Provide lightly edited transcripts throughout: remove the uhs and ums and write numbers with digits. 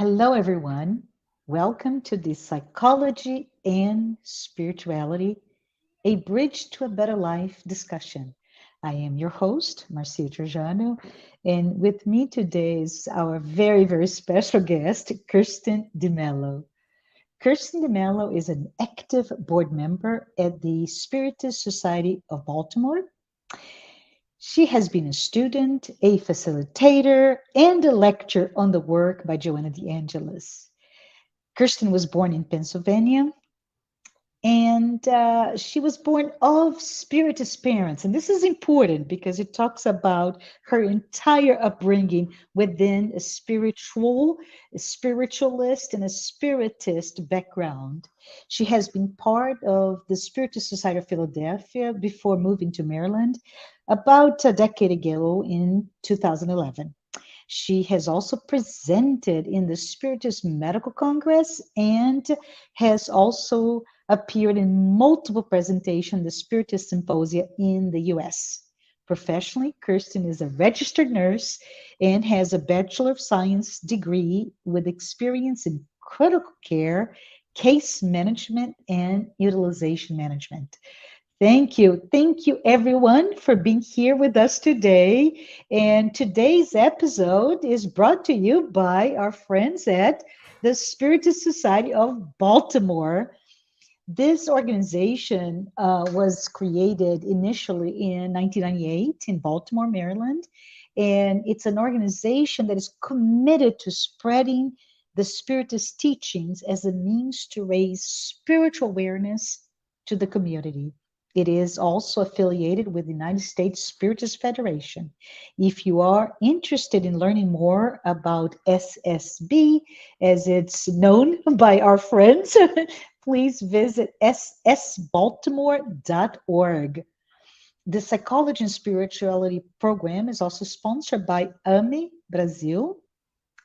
Hello, everyone. Welcome to the Psychology and Spirituality, a Bridge to a Better Life discussion. I am your host, Marcia Trajano, and with me today is our very special guest, Kirsten DeMelo. Kirsten DeMelo is an active board member at the Spiritist Society of Baltimore. She has been a student, a facilitator, and a lecturer on the work by Joanna de Angelis. Kirsten was born in Pennsylvania, and she was born of Spiritist parents. And this is important because it talks about her entire upbringing within a spiritualist, and a Spiritist background. She has been part of the Spiritist Society of Philadelphia before moving to Maryland about a decade ago in 2011. She has also presented in the Spiritist Medical Congress and has also appeared in multiple presentations, the Spiritist Symposia in the US. Professionally, Kirsten is a registered nurse and has a Bachelor of Science degree with experience in critical care, case management, and utilization management. Thank you. Thank you, everyone, for being here with us today. And today's episode is brought to you by our friends at the Spiritist Society of Baltimore. This organization was created initially in 1998 in Baltimore, Maryland. And it's an organization that is committed to spreading the Spiritist teachings as a means to raise spiritual awareness to the community. It is also affiliated with the United States Spiritist Federation. If you are interested in learning more about SSB, as it's known by our friends, please visit ssbaltimore.org. The Psychology and Spirituality program is also sponsored by AME Brazil,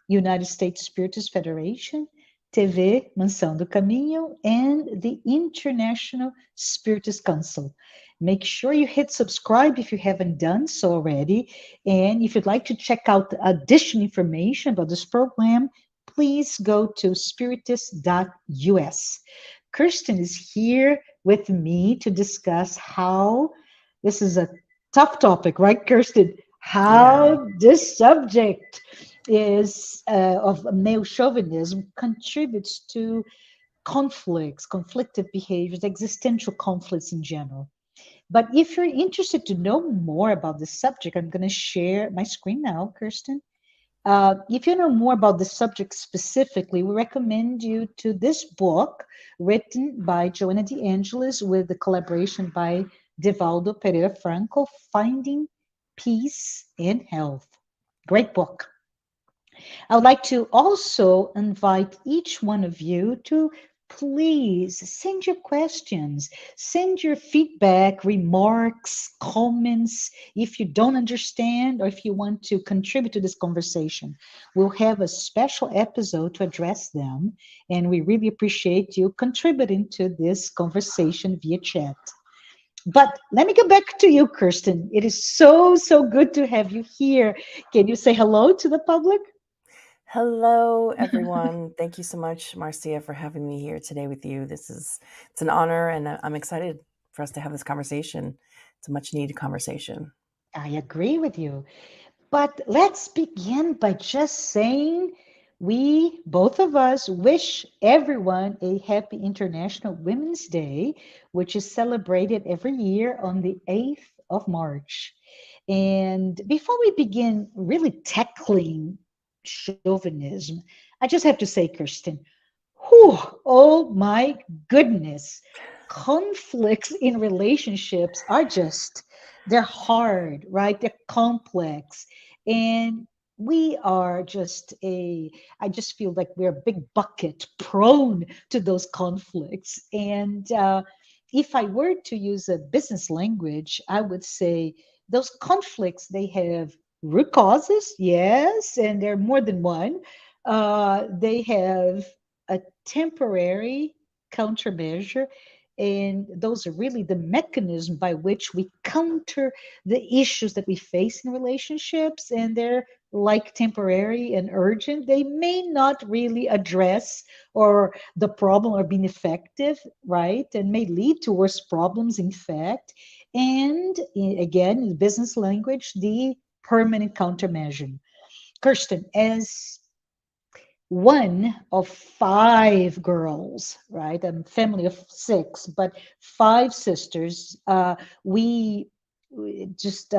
United States Spiritist Federation, TV Mansão do Caminho, and the International Spiritist Council. Make sure you hit subscribe if you haven't done so already. And if you'd like to check out additional information about this program, please go to spiritist.us. Kirsten is here with me to discuss how this is a tough topic, right, Kirsten? How this subject is of male chauvinism contributes to conflicts, conflictive behaviors, existential conflicts in general. But if you're interested to know more about this subject, I'm going to share my screen now, Kirsten. If you know more about the subject specifically, we recommend you to this book written by Joanna de Angelis with the collaboration by Divaldo Pereira Franco, Finding Peace and Health. Great book. I would like to also invite each one of you to please send your questions, send your feedback, remarks, comments, if you don't understand or if you want to contribute to this conversation. We'll have a special episode to address them, and we really appreciate you contributing to this conversation via chat. But let me go back to you, Kirsten. It is so good to have you here. Can you say hello to the public? Hello, everyone. Thank you so much, Marcia, for having me here today with you. It's an honor, and I'm excited for us to have this conversation. It's a much needed conversation. I agree with you. But let's begin by just saying we, both of us, wish everyone a happy International Women's Day, which is celebrated every year on the 8th of March. And before we begin really tackling chauvinism, I just have to say, Kirsten, whew, oh my goodness, conflicts in relationships are just, they're hard, right? They're complex. And we are just I just feel like we're a big bucket prone to those conflicts. And if I were to use a business language, I would say those conflicts, they have root causes, yes, and there are more than one. They have a temporary countermeasure, And those are really the mechanism by which we counter the issues that we face in relationships. And they're like temporary and urgent. They may not really address or the problem or being effective, right? And may lead to worse problems, in fact. And again, in business language, the permanent countermeasure. Kirsten, as one of five girls, right? A family of six, but five sisters. We just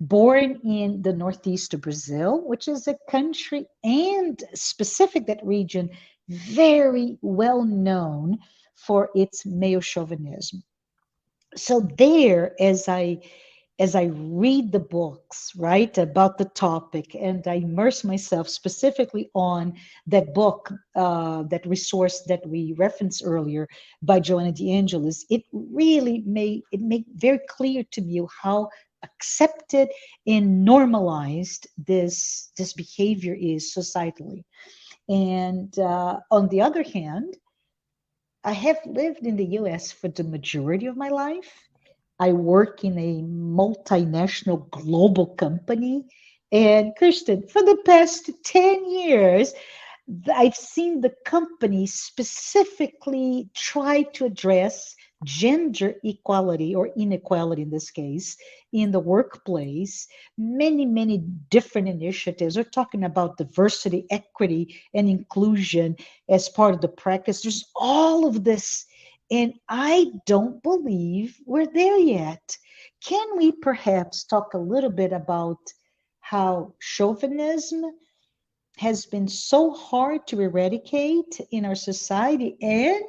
born in the northeast of Brazil, which is a country and specific that region very well known for its male chauvinism. So there, as I read the books, right, about the topic, and I immerse myself specifically on that book, that resource that we referenced earlier by Joanna de Angelis, it really made very clear to me how accepted and normalized this behavior is societally. And on the other hand, I have lived in the US for the majority of my life. I work in a multinational global company. And Kirsten, for the past 10 years, I've seen the company specifically try to address gender equality or inequality in this case in the workplace. Many different initiatives are talking about diversity, equity, and inclusion as part of the practice. There's all of this, and I don't believe we're there yet. Can we perhaps talk a little bit about how chauvinism has been so hard to eradicate in our society? And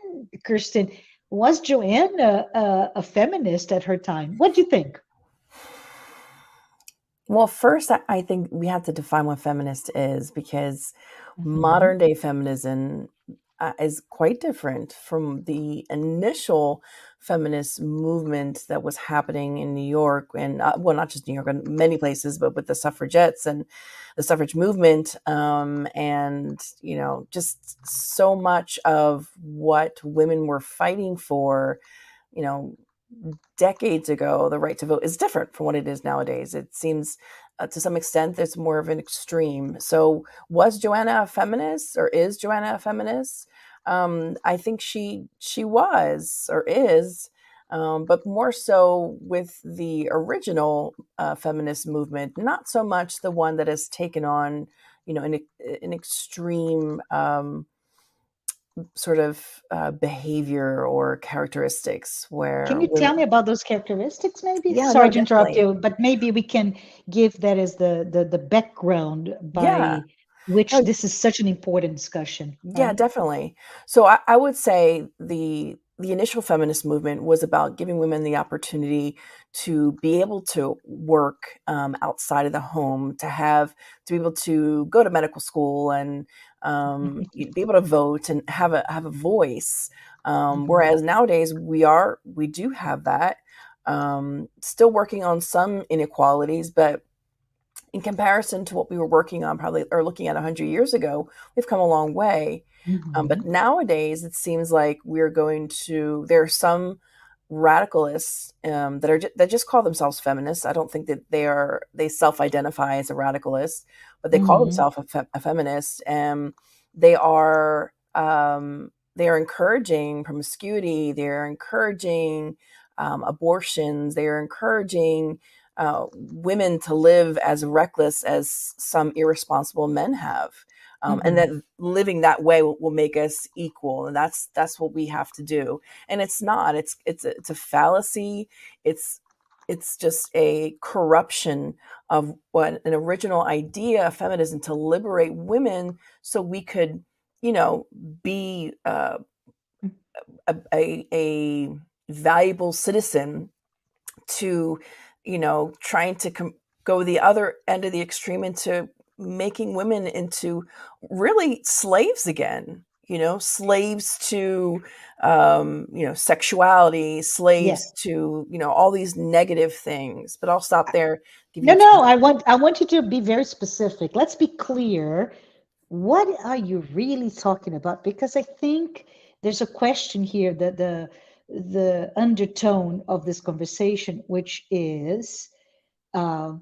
Kirsten, was Joanna a feminist at her time? What do you think? Well, first, I think we have to define what feminist is, because Mhm, modern day feminism is quite different from the initial feminist movement that was happening in New York, and well, not just New York, in many places, but with the suffragettes and the suffrage movement, and just so much of what women were fighting for, you know, decades ago, the right to vote is different from what it is nowadays. It seems, to some extent, there's more of an extreme. So, was Joanna a feminist, or is Joanna a feminist? I think she was or is, but more so with the original feminist movement, not so much the one that has taken on, an extreme. Sort of behavior or characteristics can where you women. tell me about those characteristics, maybe? Yeah, Sorry no, to interrupt definitely. you, but maybe we can give that as the background Yeah. by which No, this is such an important discussion, yeah, right? definitely. So I would say the initial feminist movement was about giving women the opportunity to be able to work outside of the home, to be able to go to medical school, and be able to vote and have a voice. Mhm, Whereas nowadays we do have that. Still working on some inequalities, but in comparison to what we were working on probably or looking at 100 years ago, we've come a long way. But mhm, nowadays, it seems like there are some radicalists that just call themselves feminists. I don't think that they self-identify as a radicalist, but they call mhm, themselves a feminist, and they are they are encouraging promiscuity. They are encouraging abortions. They are encouraging women to live as reckless as some irresponsible men have, and mhm. that living that way will make us equal, and that's what we have to do. And it's not. It's a fallacy. It's it's just a corruption of what an original idea of feminism, to liberate women so we could, you know, be a valuable citizen, to trying to go the other end of the extreme into making women into really slaves again, slaves to sexuality, Yeah. slaves to all these negative things. But I'll stop there, give you No, a no, chance. I want you to be very specific. Let's be clear. What are you really talking about? Because I think there's a question here that the undertone of this conversation, which is uh,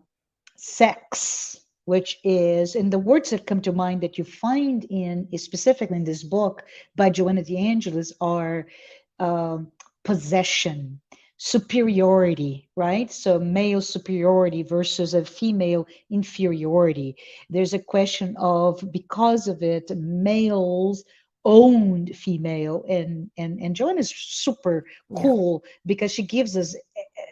sex, which is, and the words that come to mind that you find in specifically in this book by Joanna de Angelis are um, possession, superiority, right? So male superiority versus a female inferiority. There's a question of, because of it, males owned female, and Joanna is super Yeah. cool because she gives us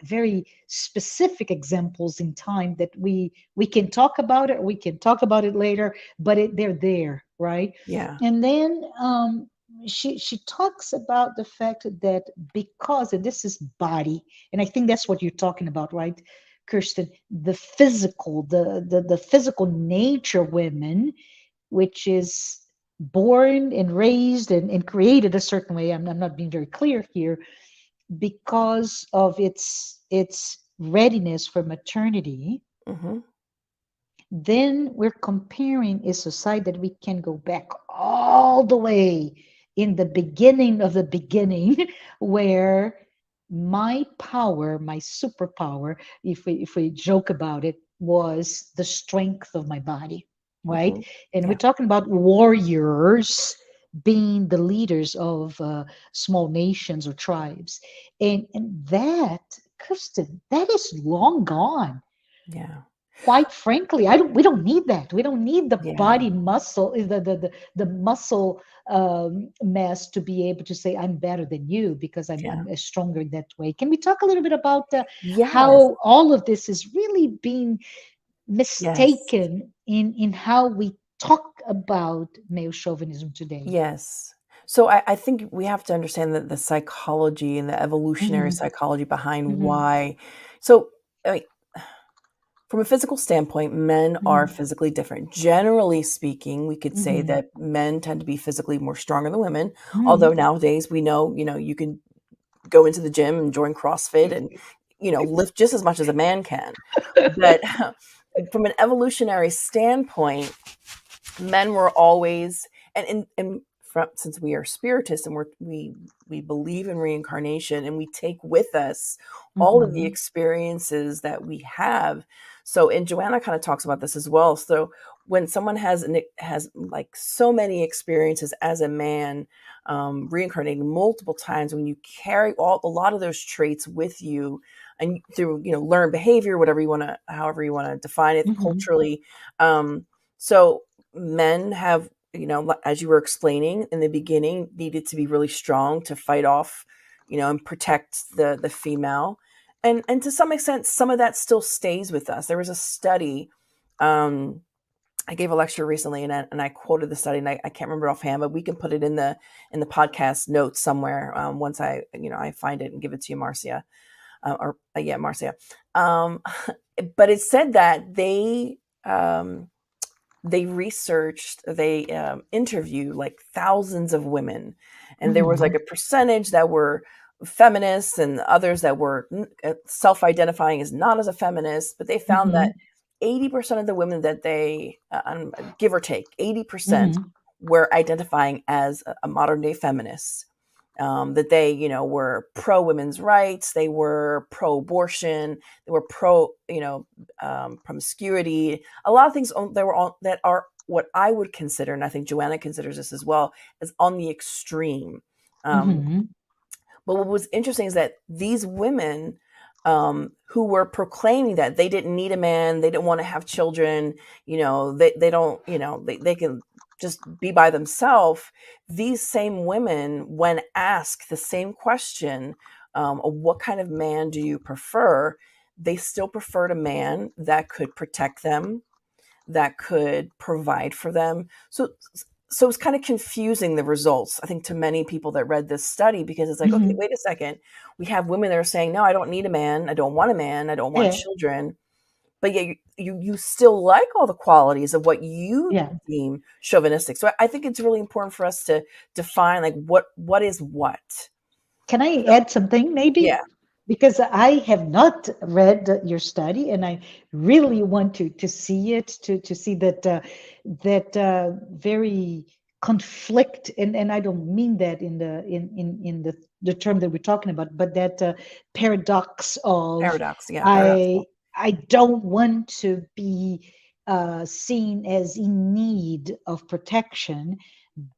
very specific examples in time that we can talk about it, we can talk about it later, but they're there, right? Yeah. And then she talks about the fact that, because, and this is body, and I think that's what you're talking about, right, Kirsten? The physical, the physical nature of women, which is born and raised and created a certain way. I'm not being very clear here, because of its readiness for maternity. Hmm. Then we're comparing a society that we can go back all the way in the beginning of the beginning, where my power, my superpower, if we joke about it, was the strength of my body, right? Hmm. And we're Yeah. talking about warriors being the leaders of small nations or tribes, and that, Kirsten, that is long gone. Yeah. Quite frankly, I don't we don't need that. We don't need the Yeah. body muscle, the muscle mass to be able to say I'm better than you because Yeah. I'm stronger that way. Can we talk a little bit about Yes. how all of this is really being Yes. mistaken in how we talk about male chauvinism today? Yes. So I think we have to understand that the psychology and the evolutionary Hmm. psychology behind Hmm. why. So, I mean, from a physical standpoint, men are Hmm. physically different. Generally speaking, we could say Hmm. that men tend to be physically more stronger than women. Hmm. Although nowadays we know, you can go into the gym and join CrossFit and, lift just as much as a man can. But from an evolutionary standpoint, men were always, and from, since we are spiritists and we believe in reincarnation, and we take with us all of the Hmm. experiences that we have. So, and Joanna kind of talks about this as well. So when someone has like so many experiences as a man, reincarnating multiple times, when you carry a lot of those traits with you, and through learned behavior, whatever you want to, however you want to define it Hmm. culturally. So men have, as you were explaining in the beginning, needed to be really strong to fight off, and protect the female. And to some extent, some of that still stays with us. There was a study. I gave a lecture recently, and I quoted the study, and I can't remember offhand, but we can put it in the podcast notes somewhere, once I find it and give it to you, Marcia. Yeah, Marcia. Um, but it said that they researched, they interviewed like thousands of women, and there was like Hmm. a percentage that were feminists and others that were self-identifying as not as a feminist. But they found that Hmm. 80% of the women that they, give or take 80%, Hmm. were identifying as a modern day feminist. That they, were pro women's rights, they were pro abortion, they were pro, promiscuity, a lot of things that were on, that are what I would consider, and I think Joanna considers this as well, as on the extreme. Um, Hmm. but what was interesting is that these women, who were proclaiming that they didn't need a man, they didn't want to have children, they don't, they can just be by themselves. These same women, when asked the same question, of what kind of man do you prefer, they still preferred a man that could protect them, that could provide for them. So it's kind of confusing, the results, I think, to many people that read this study, because it's like, okay, Hmm. wait a second. We have women that are saying, no, I don't need a man. I don't want a man. I don't want Yeah. children. But yet you still like all the qualities of what you Yeah. deem chauvinistic. So I think it's really important for us to define, like, what is what. Can I So, add something, maybe? yeah. Because I have not read your study, and I really want to see it, to see that very conflict, and I don't mean that in the term that we're talking about, but that paradox of Paradox, yeah, I paradoxical. I don't want to be seen as in need of protection,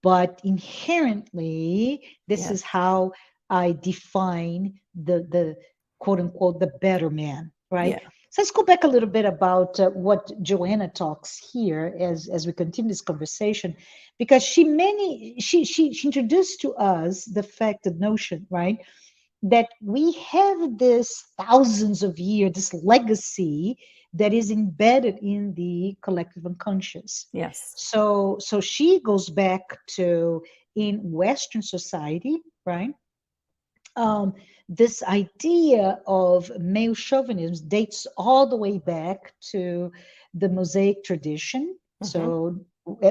but inherently this is Yes. how I define the quote unquote the better man, right? Yeah. So let's go back a little bit about what Joanna talks here as we continue this conversation, because she introduced to us the fact, the notion, right, that we have this thousands of years, this legacy that is embedded in the collective unconscious. Yes. So she goes back to in Western society, right? um, this idea of male chauvinism dates all the way back to the Mosaic tradition. Mm-hmm. So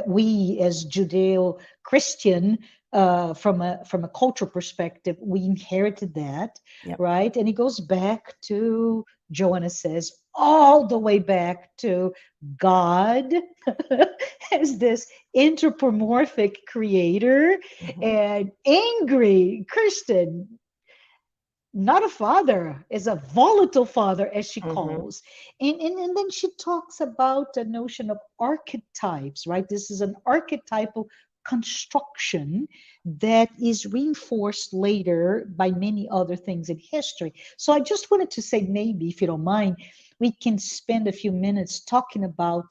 we, as Judeo-Christian, from a cultural perspective, we inherited that, Yep. right? And it goes back to, Joanna says, all the way back to God as this anthropomorphic creator Mm-hmm. and angry Kirsten, not a father, is a volatile father, as she Mm-hmm. calls. And then she talks about the notion of archetypes, right? This is an archetypal construction that is reinforced later by many other things in history. So I just wanted to say, maybe, if you don't mind, we can spend a few minutes talking about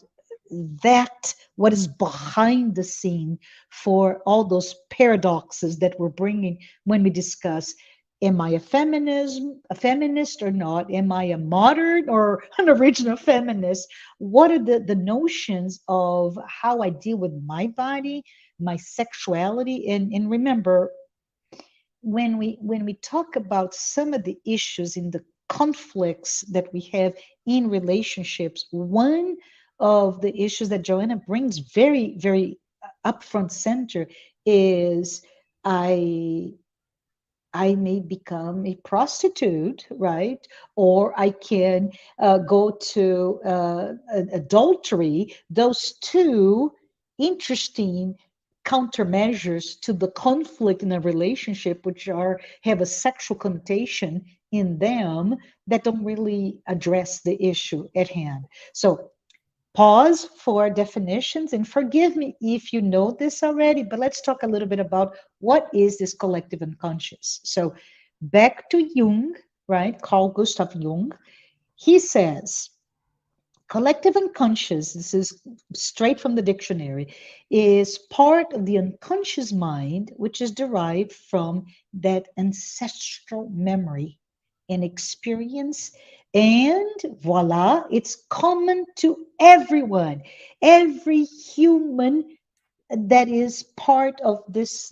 that, what is behind the scene for all those paradoxes that we're bringing when we discuss, am I a feminist or not? Am I a modern or an original feminist? What are the notions of how I deal with my body, my sexuality? And remember, when we talk about some of the issues in the conflicts that we have in relationships, one of the issues that Joanna brings very, very upfront center is I I may become a prostitute, right? Or I can go to adultery. Those two interesting countermeasures to the conflict in a relationship, which are have a sexual connotation in them, that don't really address the issue at hand. So pause for definitions, and forgive me if you know this already, but let's talk a little bit about what is this collective unconscious. So back to Jung, right? Carl Gustav Jung. He says collective unconscious, this is straight from the dictionary, is part of the unconscious mind which is derived from that ancestral memory and experience. And voila, it's common to everyone, every human that is part of this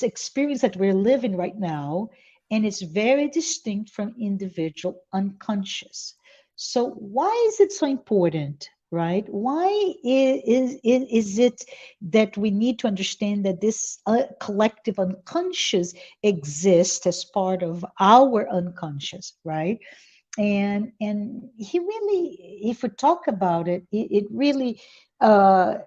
experience that we're living right now, and it's very distinct from individual unconscious. So why is it so important, right? Why is it that we need to understand that this collective unconscious exists as part of our unconscious, right? And he really, if we talk about it, it really uh,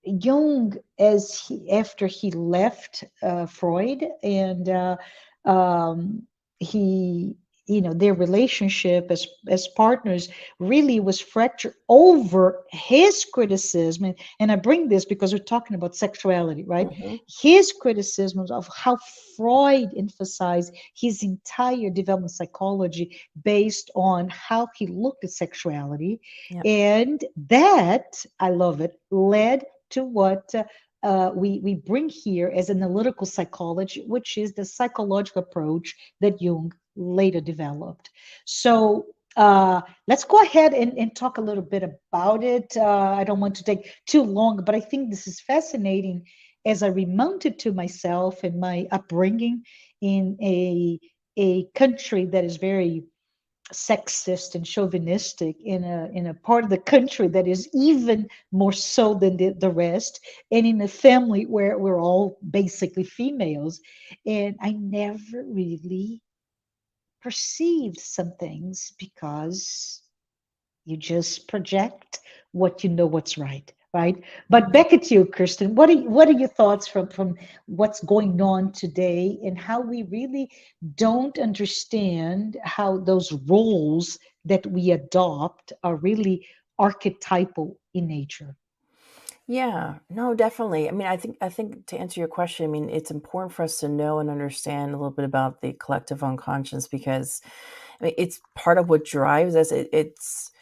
Jung, after he left Freud, and um, he, their relationship as partners really was fractured over his criticism. And I bring this because we're talking about sexuality, right? Mm-hmm. His criticisms of how Freud emphasized his entire development psychology based on how he looked at sexuality, Yep. and that, I love it, led to what we bring here as analytical psychology, which is the psychological approach that Jung later developed. So let's go ahead and talk a little bit about it. I don't want to take too long, but I think this is fascinating as I remounted to myself and my upbringing in a country that is very sexist and chauvinistic, in a part of the country that is even more so than the rest, and in a family where we're all basically females. And I never really perceived some things because you just project what you know what's right, right? But back at you, Kirsten. What are your thoughts from what's going on today and how we really don't understand how those roles that we adopt are really archetypal in nature? Yeah, no, definitely. I mean, I think to answer your question, I mean, it's important for us to know and understand a little bit about the collective unconscious because I mean, it's part of what drives us. It's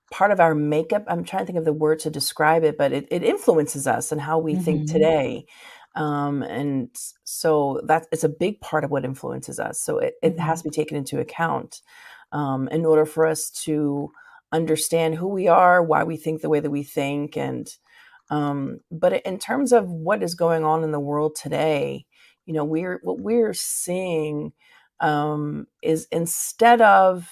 part of our makeup. I'm trying to think of the word to describe it, but it influences us and how we think Mm-hmm. today. And so that it's a big part of what influences us. So it Mm-hmm. has to be taken into account in order for us to understand who we are, why we think the way that we think, and but in terms of what is going on in the world today, what we're seeing is instead of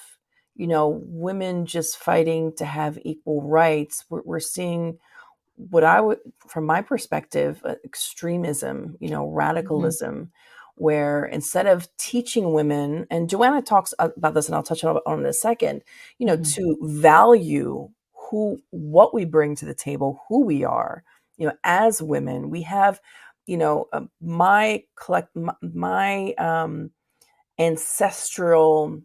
women just fighting to have equal rights, we're seeing what I would, from my perspective, extremism, Mm-hmm. radicalism, where instead of teaching women, and Joanna talks about this, and I'll touch on it in a second, Mm-hmm. to value what we bring to the table, who we are, as women. We have, my ancestral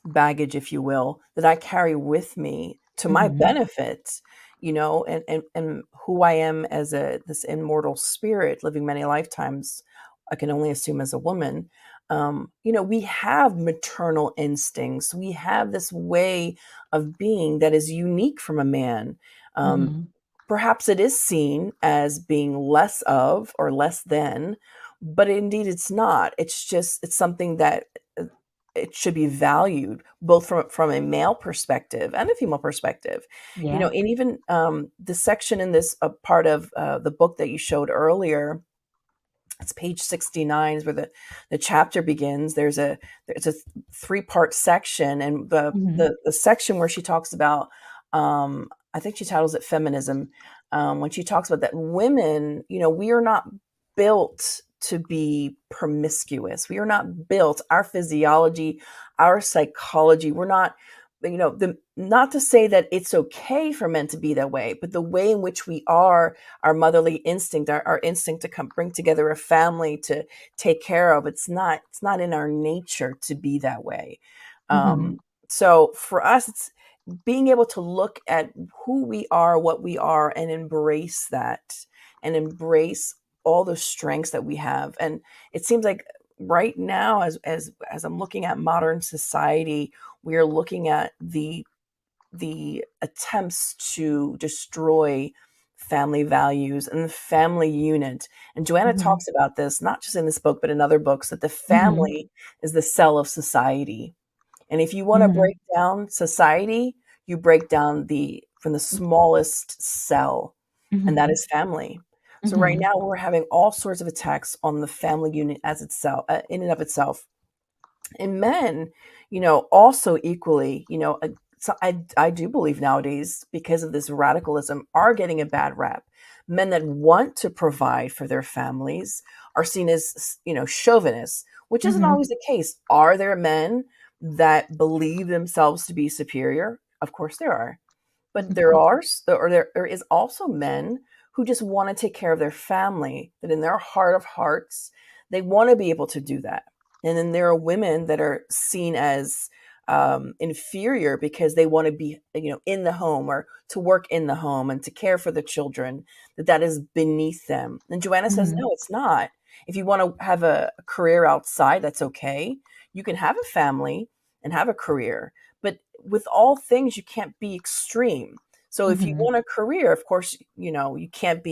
baggage, if you will, that I carry with me to my Mm-hmm. benefit, and who I am as this immortal spirit living many lifetimes. I can only assume as a woman. We have maternal instincts. We have this way of being that is unique from a man. Um, Mm-hmm. Perhaps it is seen as being less of or less than, but indeed it's not. It's something that it should be valued both from a male perspective and a female perspective. Yeah. And even the section in this part of the book that you showed earlier, it's page 69 is where the chapter begins. There's a three-part section, and Mm-hmm. the section where she talks about, I think she titles it Feminism, when she talks about that women, we are not built to be promiscuous. We are not built, our physiology, our psychology, we're not, not to say that it's okay for men to be that way, but the way in which we are, our motherly instinct, our instinct to come bring together a family to take care of, it's not in our nature to be that way. Mm-hmm. So for us, it's being able to look at who we are, what we are, and embrace that, and embrace all the strengths that we have. And it seems like right now, as I'm looking at modern society, we are looking at the attempts to destroy family values and the family unit. And Joanna Mm-hmm. talks about this, not just in this book, but in other books, that the Mm-hmm. family is the cell of society. And if you want to Mm-hmm. break down society, you break down from the smallest cell, and that Mm-hmm. is family. So right Mm-hmm. now we're having all sorts of attacks on the family unit as itself, in and of itself. And men, also equally, so I do believe nowadays, because of this radicalism, are getting a bad rap. Men that want to provide for their families are seen as, chauvinists, which isn't Mm-hmm. always the case. Are there men that believe themselves to be superior? Of course there are. But there is also men who just want to take care of their family, that in their heart of hearts, they want to be able to do that. And then there are women that are seen as inferior because they want to be, in the home, or to work in the home and to care for the children, that is beneath them. And Joanna says, Mm-hmm. no, it's not. If you want to have a career outside, that's okay. You can have a family and have a career, but with all things, you can't be extreme. So if you Mm-hmm. want a career, of course, you can't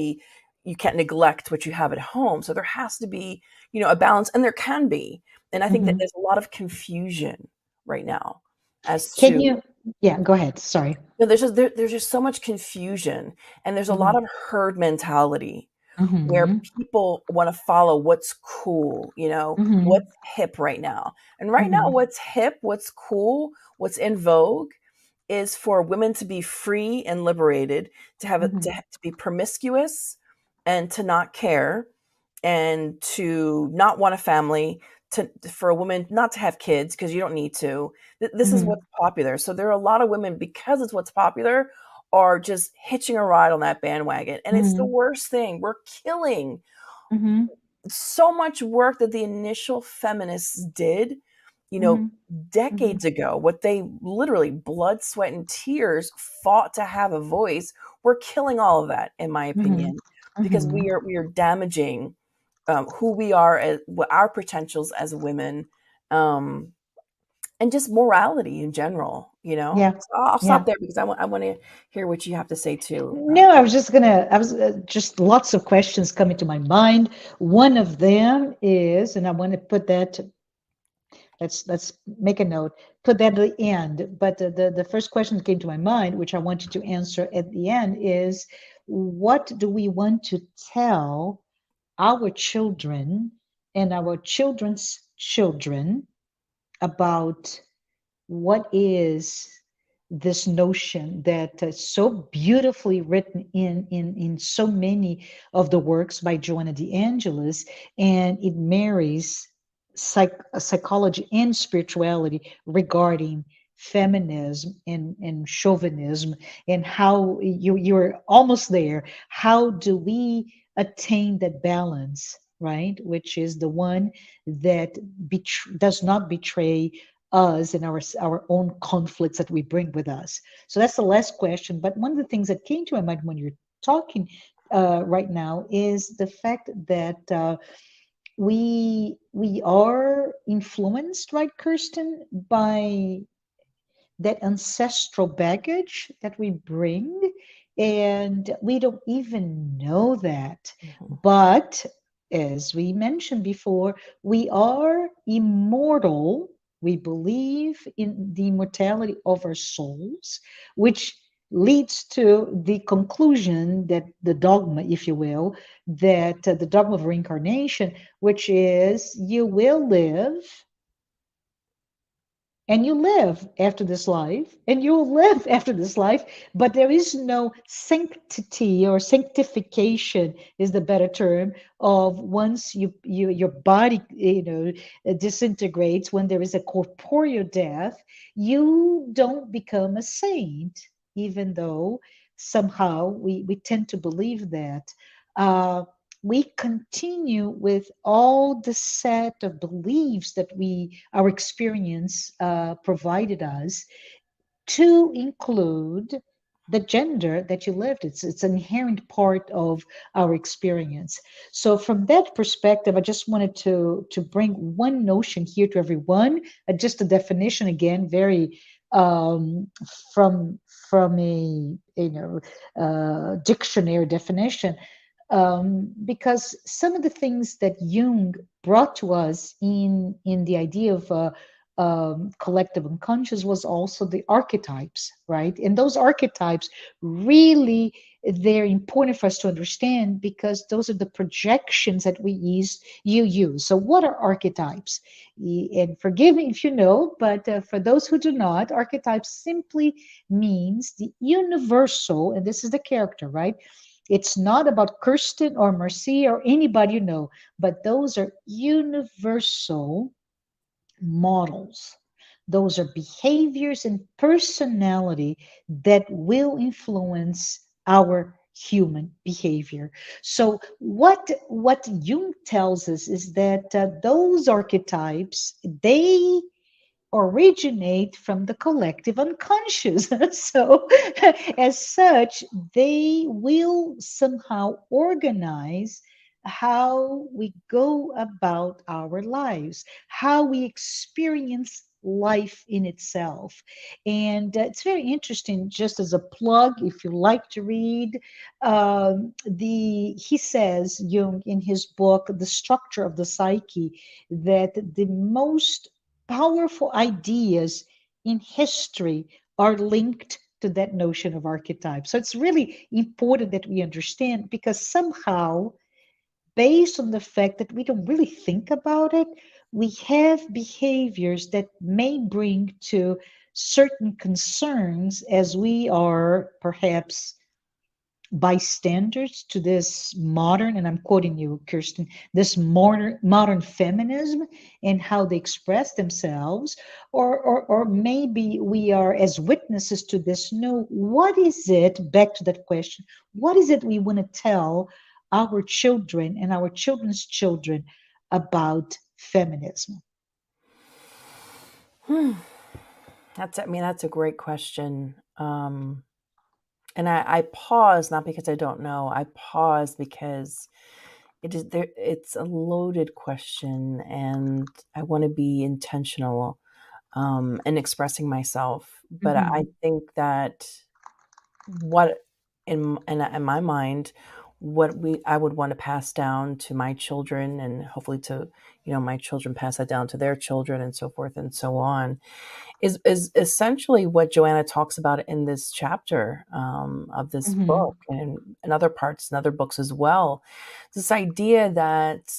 neglect what you have at home. So there has to be, a balance, and there can be. And I think that Mm-hmm. there's a lot of confusion right now as Can to, you? Yeah, go ahead. Sorry. there's just so much confusion, and there's a Mm-hmm. lot of herd mentality where Mm-hmm. people want to follow what's cool, Mm-hmm. what's hip right now. And right now, Mm-hmm. what's hip, what's cool, what's in vogue is for women to be free and liberated, Mm-hmm. to be promiscuous and to not care, and to not want a family, for a woman not to have kids because you don't need to. This is Mm-hmm. what's popular. So there are a lot of women, because it's what's popular, are just hitching a ride on that bandwagon. And it's the Mm-hmm. worst thing. We're killing Mm-hmm. so much work that the initial feminists did, you know, Mm-hmm. Mm-hmm. decades ago, what they literally blood, sweat, and tears fought to have a voice. We're killing all of that, in my Mm-hmm. opinion, because Mm-hmm. we are damaging who we are, as our potentials as women, um, and just morality in general. Yeah. So I'll Yeah. stop there because I want to hear what you have to say too. No, I was just lots of questions coming to my mind. One of them is, and I want to put that, let's make a note, put that at the end. But the first question that came to my mind, which I want you to answer at the end, is what do we want to tell our children and our children's children about what is this notion that so beautifully written in so many of the works by Joanna de Angelis, and it marries psychology and spirituality regarding feminism and chauvinism, and how you're almost there. How do we attain that balance, right? Which is the one that does not betray us and our own conflicts that we bring with us. So that's the last question. But one of the things that came to my mind when you're talking right now is the fact that we are influenced, right, Kirsten, by that ancestral baggage that we bring, and we don't even know that. Mhm. But as we mentioned before, we are immortal. We believe in the immortality of our souls, which leads to the conclusion that the dogma, if you will, that the dogma of reincarnation, which is you will live and you live after this life and you will live after this life, but there is no sanctity, or sanctification is the better term, of once your body disintegrates, when there is a corporeal death, you don't become a saint, even though somehow we tend to believe that. uh, we continue with all the set of beliefs that our experience provided us, to include the gender that you lived. It's an inherent part of our experience. So from that perspective, I just wanted to bring one notion here to everyone, just a definition, again, very um, from from a dictionary definition, because some of the things that Jung brought to us in the idea of collective unconscious was also the archetypes, right? And those archetypes really, they're important for us to understand, because those are the projections that you use. So what are archetypes? And forgive me if you know, but for those who do not, archetypes simply means the universal, and this is the character, right? It's not about Kirsten or Marcia or anybody you know, but those are universal models. Those are behaviors and personality that will influence our human behavior. So what Jung tells us is that those archetypes, they originate from the collective unconscious. So, as such, they will somehow organize how we go about our lives, how we experience life in itself. And it's very interesting, just as a plug, if you like to read, he says, Jung, in his book, The Structure of the Psyche, that the most powerful ideas in history are linked to that notion of archetype. So it's really important that we understand, because somehow, based on the fact that we don't really think about it, we have behaviors that may bring to certain concerns as we are perhaps bystanders to this modern, and I'm quoting you, Kirsten, this modern feminism and how they express themselves, or maybe we are as witnesses to this. No, what is it? Back to that question: what is it we want to tell our children and our children's children about feminism? That's a great question. And I pause not because I don't know. I pause because it's a loaded question, and I want to be intentional in expressing myself. But I Mm-hmm. think that what in my mind, what we I would want to pass down to my children, and hopefully to my children pass that down to their children, and so forth and so on, is essentially what Joanna talks about in this chapter of this Mm-hmm. book, and in other parts and other books as well. This idea that,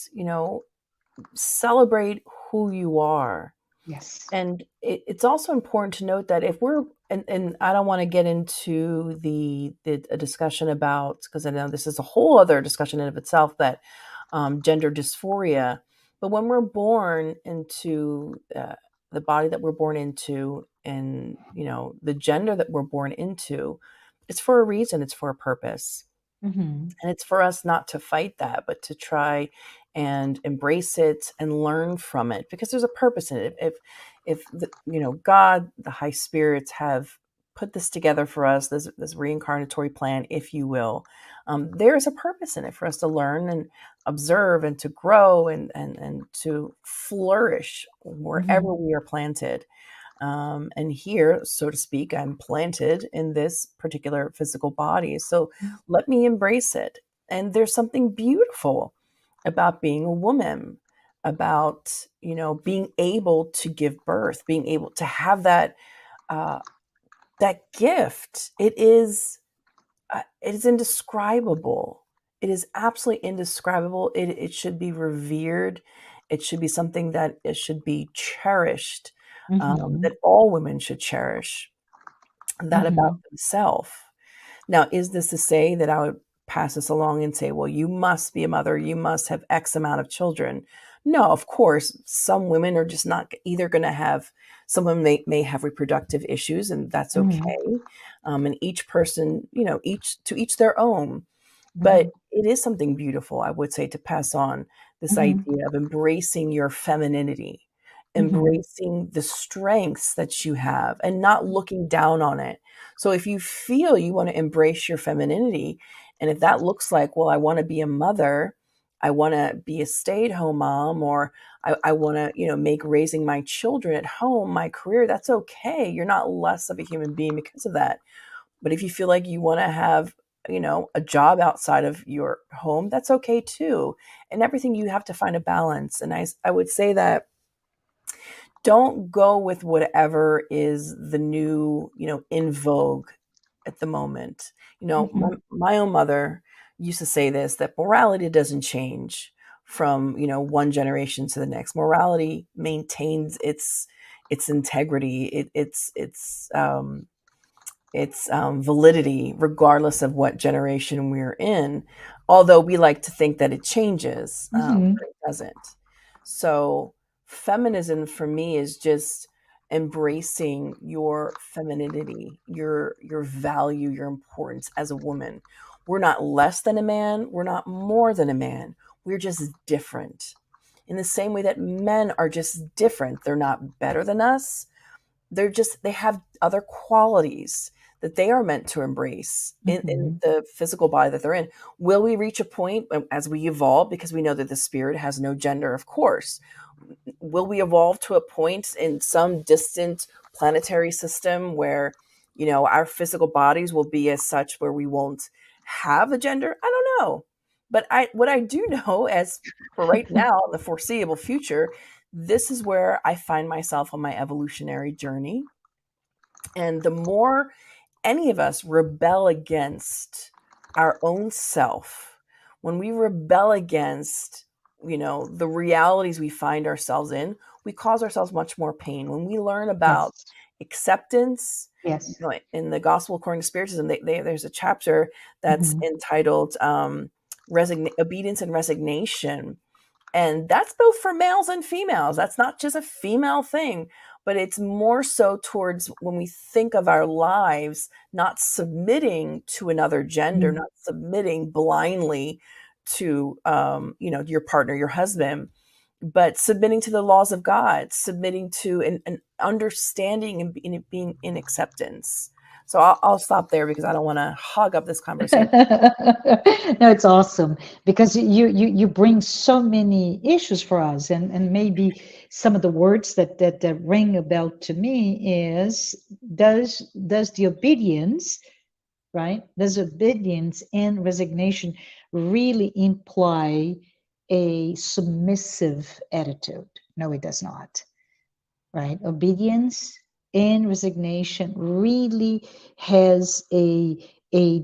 celebrate who you are. Yes. And it's also important to note that if we're, and I don't want to get into a discussion about, because I know this is a whole other discussion in of itself, that gender dysphoria. But when we're born into the body that we're born into, and the gender that we're born into, it's for a reason. It's for a purpose, Mm-hmm. and it's for us not to fight that, but to try and embrace it and learn from it, because there's a purpose in it. If God, the high spirits, have put this together for us, this reincarnatory plan, if you will, there is a purpose in it for us to learn and observe and to grow and to flourish wherever Mm-hmm. we are planted. And here, so to speak, I'm planted in this particular physical body. So let me embrace it. And there's something beautiful about being a woman, about, being able to give birth, being able to have uh, that gift. It is indescribable. It is absolutely indescribable. It should be revered. It should be something that it should be cherished, Mm-hmm. that all women should cherish that about Mm-hmm. themselves. Now, is this to say that I would pass this along and say, well, you must be a mother, you must have X amount of children? No, of course, some women are just not either going to have, some women may have reproductive issues, and that's Mm-hmm. okay. And each person, each their own. But Mm-hmm. it is something beautiful, I would say, to pass on this Mm-hmm. idea of embracing your femininity, Mm-hmm. embracing the strengths that you have, and not looking down on it. So if you feel you want to embrace your femininity, and if that looks like, well, I want to be a mother, I want to be a stay-at-home mom, or I want to, make raising my children at home my career, that's okay. You're not less of a human being because of that. But if you feel like you want to have, a job outside of your home, that's okay too. And everything, you have to find a balance. And I would say that don't go with whatever is the new, in vogue at the moment. My, Mm-hmm. my own mother used to say this, that morality doesn't change from, one generation to the next. Morality maintains its integrity, its validity, regardless of what generation we're in. Although we like to think that it changes, Mm-hmm. but it doesn't. So, feminism for me is just embracing your femininity, your value, your importance as a woman. We're not less than a man. We're not more than a man. We're just different. In the same way that men are just different, they're not better than us, they have other qualities that they are meant to embrace in Mm-hmm. the physical body that they're in. Will we reach a point as we evolve, because we know that the spirit has no gender, of course? Will we evolve to a point in some distant planetary system where, our physical bodies will be as such where we won't have a gender? I don't know. But what I do know, as for right now, the foreseeable future, this is where I find myself on my evolutionary journey. And the more any of us rebel against our own self, when we rebel against, the realities we find ourselves in, we cause ourselves much more pain. When we learn about Yes. acceptance, Yes. In the Gospel According to Spiritism, there's a chapter that's Mhm. entitled Obedience and Resignation. And that's both for males and females. That's not just a female thing, but it's more so towards when we think of our lives, not submitting to another gender, Mm. not submitting blindly to, your partner, your husband, but submitting to the laws of God, submitting to an understanding and being in acceptance. So I'll stop there because I don't want to hog up this conversation. No, it's awesome because you bring so many issues for us, and maybe some of the words that ring a bell to me is, does the obedience, right? Does obedience and resignation really imply a submissive attitude? No, it does not, right? Obedience and resignation really has a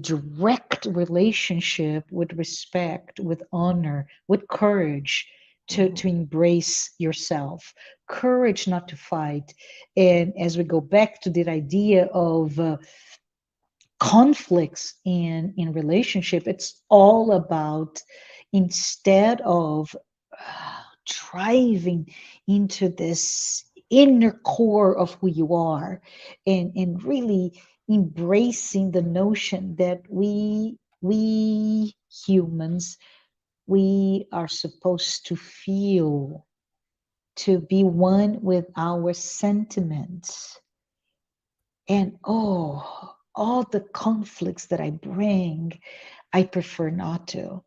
direct relationship with respect, with honor, with courage to embrace yourself, courage not to fight. And as we go back to that idea of conflicts in relationship, it's all about, instead of driving into this inner core of who you are, and really embracing the notion that we humans, we are supposed to feel, to be one with our sentiments. And oh, all the conflicts that I bring, I prefer not to.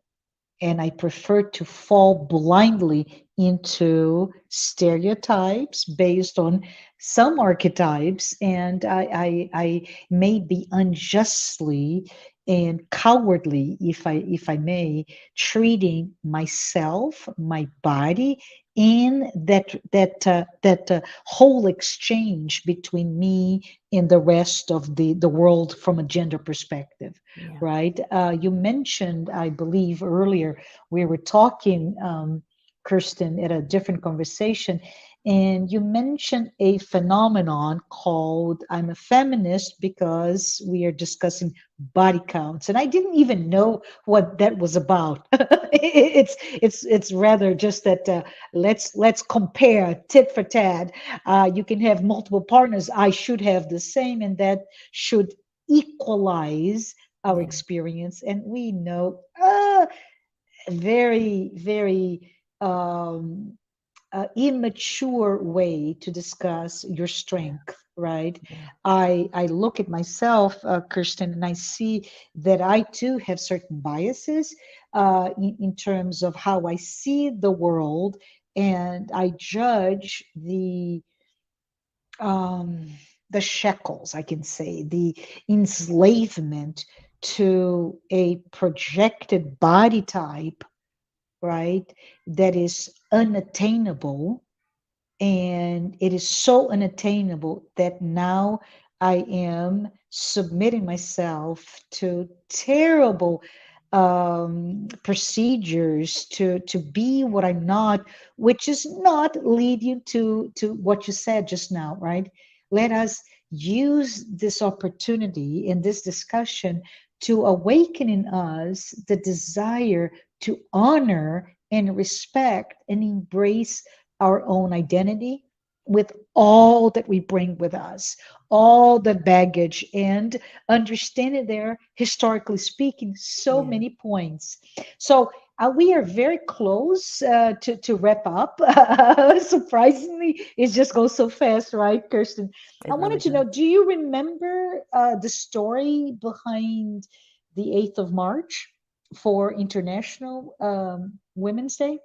And I prefer to fall blindly into stereotypes based on some archetypes. And I may be unjustly and cowardly, if I may, treating myself, my body, in that whole exchange between me and the rest of the world from a gender perspective, Yeah. right? You mentioned, I believe earlier, we were talking, Kirsten, at a different conversation, and you mentioned a phenomenon called, I'm a feminist because we are discussing body counts. And I didn't even know what that was about. It's rather just that, let's compare tit for tat. You can have multiple partners. I should have the same, and that should equalize our Yeah. experience. And we know, very, very immature way to discuss your Yeah. strength, right? Yeah. I look at myself, Kirsten, and I see that I too have certain biases in terms of how I see the world, and I judge um, the shackles, I can say, the enslavement to a projected body type, right? That is unattainable. And it is so unattainable that now I am submitting myself to terrible procedures to be what I'm not, which is not leading to what you said just now, right? Let us use this opportunity in this discussion to awaken in us the desire to honor and respect and embrace our own identity with all that we bring with us, all the baggage, and understanding there, historically speaking, so Yeah. many points. So we are very close to wrap up. Surprisingly, it just goes so fast, right, Kirsten? I It wanted really to know, does. do you remember the story behind the 8th of March for International Women's Day?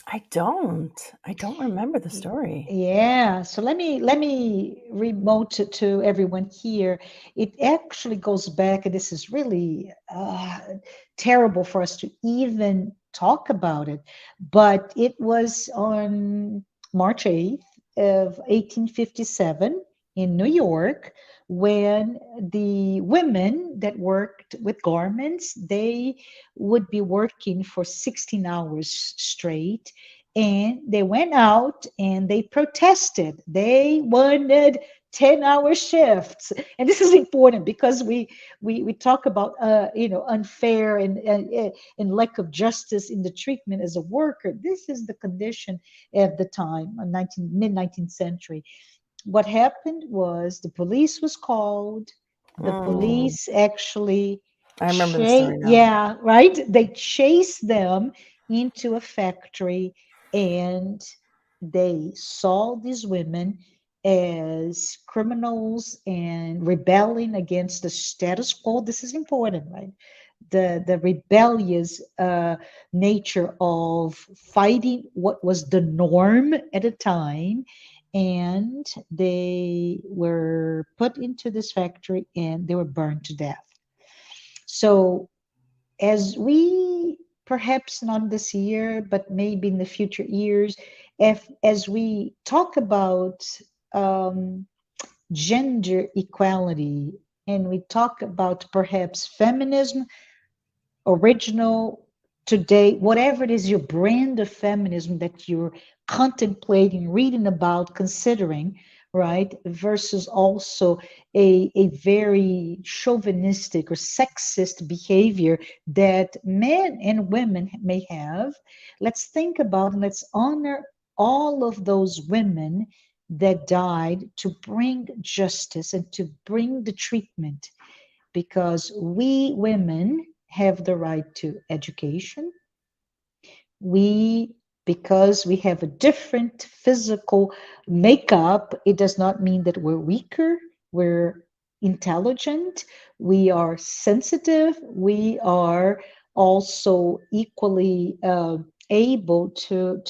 I don't. I don't remember the Y- story. Yeah, so let me remote to everyone here. It actually goes back, and this is really terrible for us to even talk about it, but it was on March 8th of 1857 in New York, when the women that worked with garments, they would be working for 16 hours straight, and they went out and they protested. They wanted 10-hour shifts. And this is important because we talk about unfair and lack of justice in the treatment as a worker. This is the condition at the time, mid 19th century. What happened was the police was called. The Mm. police actually I remember the story now. yeah, right. They chased them into a factory, and they saw these women as criminals and rebelling against the status quo. This is important, right? The rebellious nature of fighting what was the norm at the time, and they were put into this factory and they were burned to death. So as we, perhaps not this year, but maybe in the future years, if as we talk about um, gender equality, and we talk about perhaps feminism, original, today, whatever it is, your brand of feminism that you're contemplating, reading about, considering, right? Versus also a very chauvinistic or sexist behavior that men and women may have. Let's think about and let's honor all of those women that died to bring justice and to bring the treatment, because we women have the right to education. We, because we have a different physical makeup, it does not mean that we're weaker. We're intelligent. We are sensitive. We are also equally able to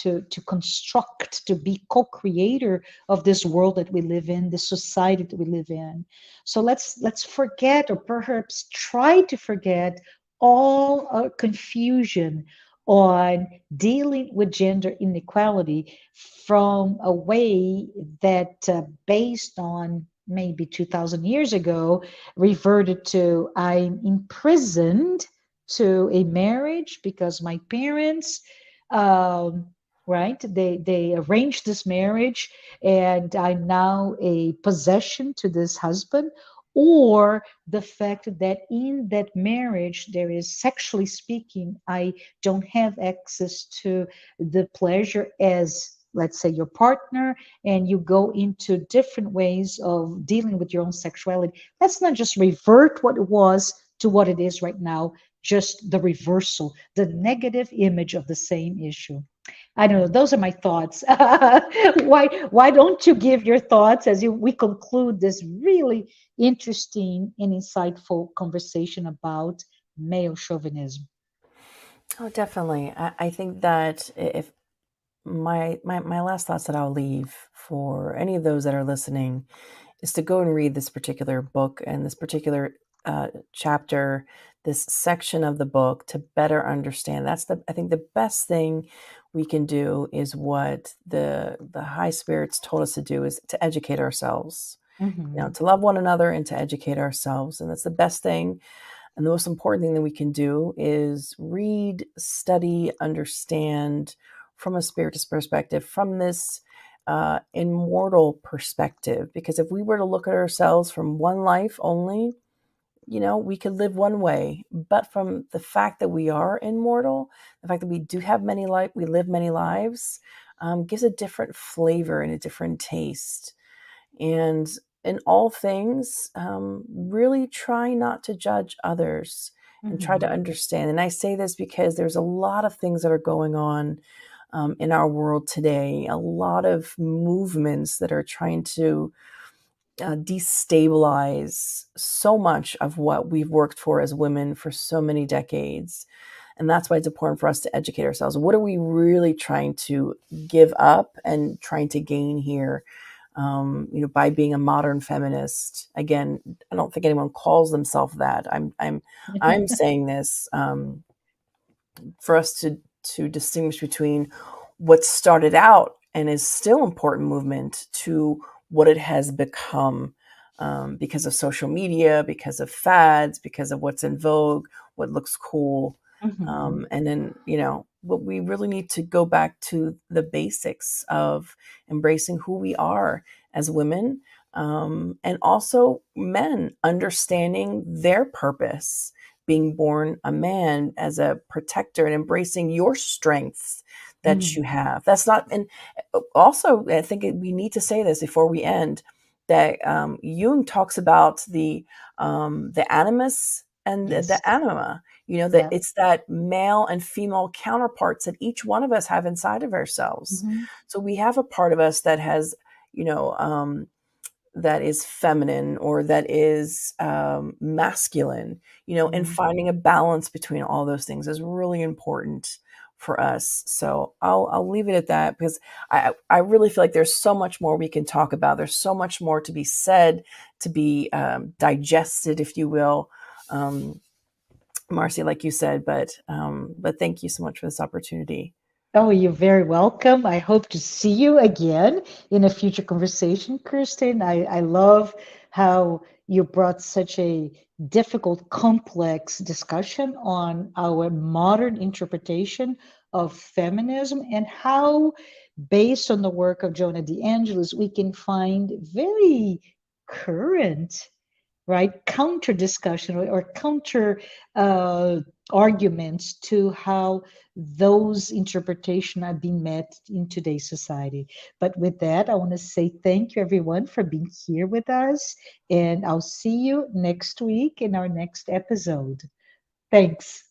construct, to be co-creator of this world that we live in, the society that we live in. So let's forget, or perhaps try to forget, all our confusion on dealing with gender inequality from a way that, based on maybe 2000 years ago, reverted to I'm imprisoned to a marriage because my parents, um, right, they arranged this marriage, and I'm now a possession to this husband. Or the fact that in that marriage, there is, sexually speaking, I don't have access to the pleasure as, let's say, your partner, and you go into different ways of dealing with your own sexuality. Let's not just revert what it was to what it is right now, just the reversal, the negative image of the same issue. I don't know. Those are my thoughts. Why don't you give your thoughts as we conclude this really interesting and insightful conversation about male chauvinism? Oh, definitely. I think that if my last thoughts that I'll leave for any of those that are listening is to go and read this particular book and this particular chapter, this section of the book, to better understand. I think the best thing we can do is what the high spirits told us to do, is to educate ourselves. Mm-hmm. To love one another and to educate ourselves, and that's the best thing. And the most important thing that we can do is read, study, understand from a spiritist perspective, from this immortal perspective. Because if we were to look at ourselves from one life only, we could live one way. But from the fact that we are immortal, the fact that we do have we live many lives, gives a different flavor and a different taste. And in all things, really try not to judge others and try to Mm-hmm. understand. And I say this because there's a lot of things that are going on in our world today, a lot of movements that are trying to destabilize so much of what we've worked for as women for so many decades. And that's why it's important for us to educate ourselves. What are we really trying to give up and trying to gain here? By being a modern feminist. Again, I don't think anyone calls themselves that. I'm saying this for us to distinguish between what started out and is still important movement to what it has become, because of social media, because of fads, because of what's in vogue, what looks cool. Mm-hmm. And then, but we really need to go back to the basics of embracing who we are as women, and also men understanding their purpose, being born a man as a protector and embracing your strengths that Mm, you have. That's not, and also I think we need to say this before we end, that Jung talks about the animus and the yes. anima. You know, that Yeah. it's that male and female counterparts that each one of us have inside of ourselves. Hmm. So we have a part of us that has, you know, that is feminine or that is masculine, you know, and Hmm. finding a balance between all those things is really important for us. So I'll leave it at that, because I really feel like there's so much more we can talk about. There's so much more to be said, to be digested, if you will, Marcy, like you said. But thank you so much for this opportunity. Oh, you're very welcome. I hope to see you again in a future conversation, Kirsten. I love how you brought such a difficult, complex discussion on our modern interpretation of feminism and how, based on the work of Joanna de Angelis, we can find very current, right, counter discussion or counter uh, arguments to how those interpretations are being met in today's society. But with that, I want to say thank you, everyone, for being here with us. And I'll see you next week in our next episode. Thanks.